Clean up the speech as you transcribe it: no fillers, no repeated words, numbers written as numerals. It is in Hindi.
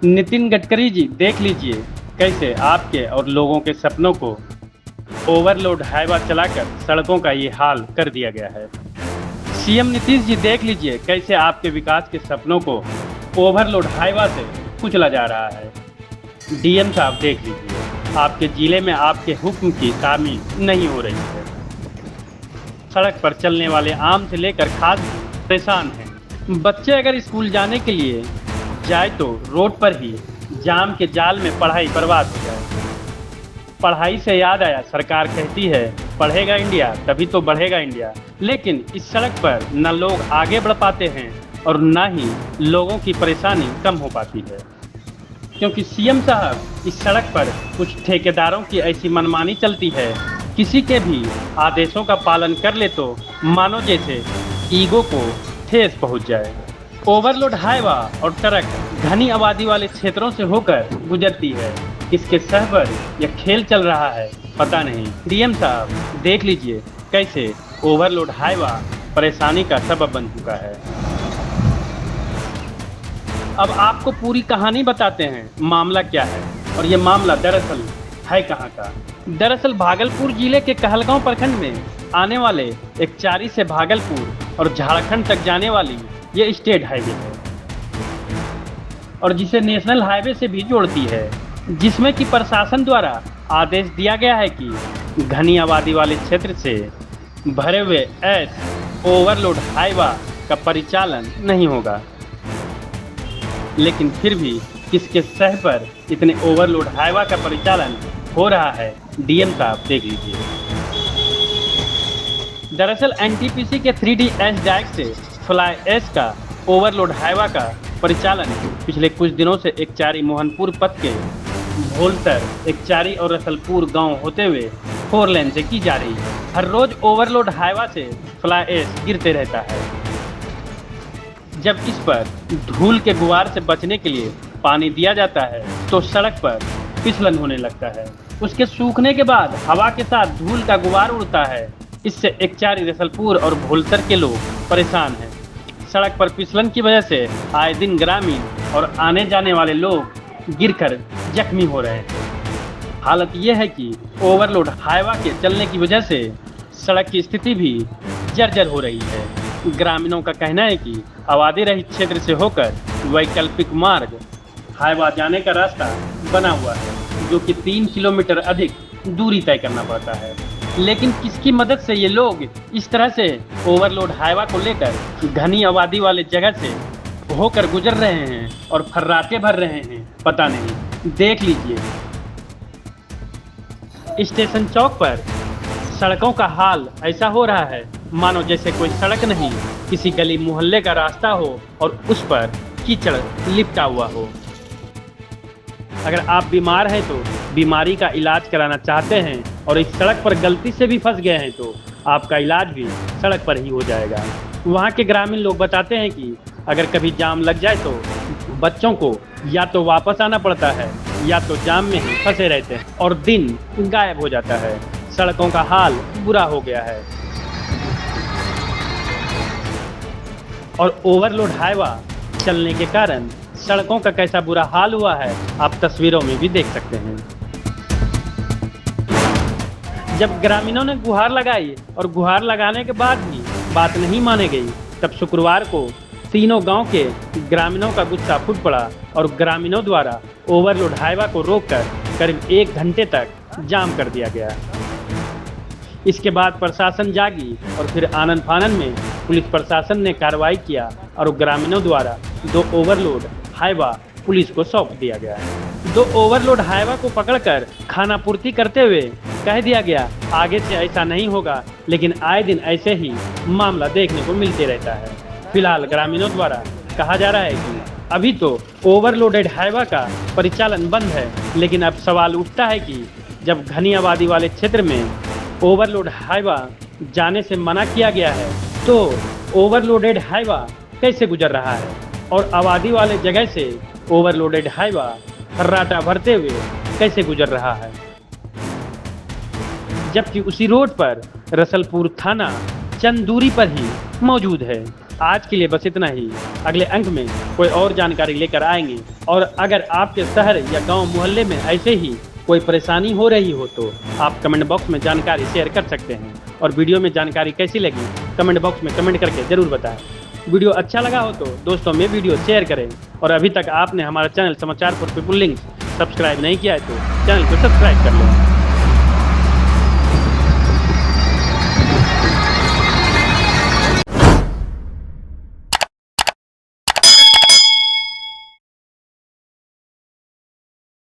नितिन गडकरी जी, देख लीजिए कैसे आपके और लोगों के सपनों को ओवरलोड हाईवा चलाकर सड़कों का ये हाल कर दिया गया है। सीएम नीतीश जी, देख लीजिए कैसे आपके विकास के सपनों को ओवरलोड हाईवा से कुचला जा रहा है। डीएम साहब, देख लीजिए आपके जिले में आपके हुक्म की तामील नहीं हो रही है। सड़क पर चलने वाले आम से लेकर खास परेशान हैं। बच्चे अगर स्कूल जाने के लिए जाए तो रोड पर ही जाम के जाल में पढ़ाई बर्बाद हो जाए। पढ़ाई से याद आया, सरकार कहती है पढ़ेगा इंडिया तभी तो बढ़ेगा इंडिया, लेकिन इस सड़क पर न लोग आगे बढ़ पाते हैं और न ही लोगों की परेशानी कम हो पाती है, क्योंकि सीएम साहब इस सड़क पर कुछ ठेकेदारों की ऐसी मनमानी चलती है, किसी के भी आदेशों का पालन कर ले तो मानो जैसे ईगो को ठेस पहुंच जाए। ओवरलोड हाईवा और ट्रक घनी आबादी वाले क्षेत्रों से होकर गुजरती है। किसके सह पर यह खेल चल रहा है पता नहीं। डीएम साहब, देख लीजिए कैसे ओवरलोड हाईवा परेशानी का सबब बन चुका है। अब आपको पूरी कहानी बताते हैं मामला क्या है और ये मामला दरअसल है कहाँ का। दरअसल भागलपुर जिले के कहलगांव प्रखंड में आने वाले एक चारी से भागलपुर और झारखंड तक जाने वाली ये स्टेट हाईवे है और जिसे नेशनल हाईवे से भी जोड़ती है, जिसमें कि प्रशासन द्वारा आदेश दिया गया है कि घनी आबादी वाले क्षेत्र से भरे हुए ओवरलोड हाईवा का परिचालन नहीं होगा। लेकिन फिर भी किसके सह पर इतने ओवरलोड हाईवा का परिचालन हो रहा है, डीएम साहब देख लीजिए। दरअसल एनटीपीसी के 3D डायरेक्ट से फ्लाई एस का ओवरलोड हाईवा का परिचालन पिछले कुछ दिनों से एकचारी मोहनपुर पथ के भोलतर, एकचारी और रसलपुर गांव होते हुए 4 लेन से की जा रही है। हर रोज ओवरलोड हाईवा से फ्लाई एस गिरते रहता है। जब इस पर धूल के गुबार से बचने के लिए पानी दिया जाता है तो सड़क पर फिसलन होने लगता है। उसके सूखने के बाद हवा के साथ धूल का गुबार उड़ता है। इससे एकचारी, रसलपुर और भोलतर के लोग परेशान हैं। सड़क पर फिसलन की वजह से आए दिन ग्रामीण और आने जाने वाले लोग गिरकर जख्मी हो रहे हैं। हालत यह है कि ओवरलोड हाईवा के चलने की वजह से सड़क की स्थिति भी जर्जर हो रही है। ग्रामीणों का कहना है कि आबादी रहित क्षेत्र से होकर वैकल्पिक मार्ग हाईवा जाने का रास्ता बना हुआ है, जो कि 3 किलोमीटर अधिक दूरी तय करना पड़ता है। लेकिन किसकी मदद से ये लोग इस तरह से ओवरलोड हाईवा को लेकर घनी आबादी वाले जगह से होकर गुजर रहे हैं और फर्राटे भर रहे हैं पता नहीं। देख लीजिए स्टेशन चौक पर सड़कों का हाल ऐसा हो रहा है मानो जैसे कोई सड़क नहीं, किसी गली मोहल्ले का रास्ता हो और उस पर कीचड़ लिपटा हुआ हो। अगर आप बीमार हैं तो बीमारी का इलाज कराना चाहते हैं और इस सड़क पर गलती से भी फंस गए हैं तो आपका इलाज भी सड़क पर ही हो जाएगा। वहाँ के ग्रामीण लोग बताते हैं कि अगर कभी जाम लग जाए तो बच्चों को या तो वापस आना पड़ता है या तो जाम में ही फंसे रहते हैं और दिन गायब हो जाता है। सड़कों का हाल बुरा हो गया है और ओवरलोड हाईवा चलने के कारण सड़कों का कैसा बुरा हाल हुआ है आप तस्वीरों में भी देख सकते हैं। जब ग्रामीणों ने गुहार लगाई और गुहार लगाने के बाद भी बात नहीं माने गई, तब शुक्रवार को तीनों गांव के ग्रामीणों का गुस्सा फूट पड़ा और ग्रामीणों द्वारा ओवरलोड हाईवा को रोककर करीब 1 घंटे तक जाम कर दिया गया। इसके बाद प्रशासन जागी और फिर आनन फानन में पुलिस प्रशासन ने कार्रवाई किया और ग्रामीणों द्वारा 2 ओवरलोड हाईवा पुलिस को सौंप दिया गया। 2 ओवरलोड हाईवा को पकड़कर खाना पूर्ति करते हुए कह दिया गया आगे से ऐसा नहीं होगा, लेकिन आए दिन ऐसे ही मामला देखने को मिलते रहता है। फिलहाल ग्रामीणों द्वारा कहा जा रहा है कि अभी तो ओवरलोडेड हाईवा का परिचालन बंद है, लेकिन अब सवाल उठता है कि जब घनी आबादी वाले क्षेत्र में ओवरलोड हाईवा जाने से मना किया गया है तो ओवरलोडेड हाईवा कैसे गुजर रहा है और आबादी वाले जगह से ओवरलोडेड हाईवा फर्राटा भरते हुए कैसे गुजर रहा है, जबकि उसी रोड पर रसलपुर थाना चंद दूरी पर ही मौजूद है। आज के लिए बस इतना ही। अगले अंक में कोई और जानकारी लेकर आएंगे। और अगर आपके शहर या गांव मोहल्ले में ऐसे ही कोई परेशानी हो रही हो तो आप कमेंट बॉक्स में जानकारी शेयर कर सकते हैं। और वीडियो में जानकारी कैसी लगी कमेंट बॉक्स में कमेंट करके ज़रूर बताएं। वीडियो अच्छा लगा हो तो दोस्तों में वीडियो शेयर करें। और अभी तक आपने हमारा चैनल समाचार फॉर पीपुल लिंक्स सब्सक्राइब नहीं किया है तो चैनल को सब्सक्राइब कर लें।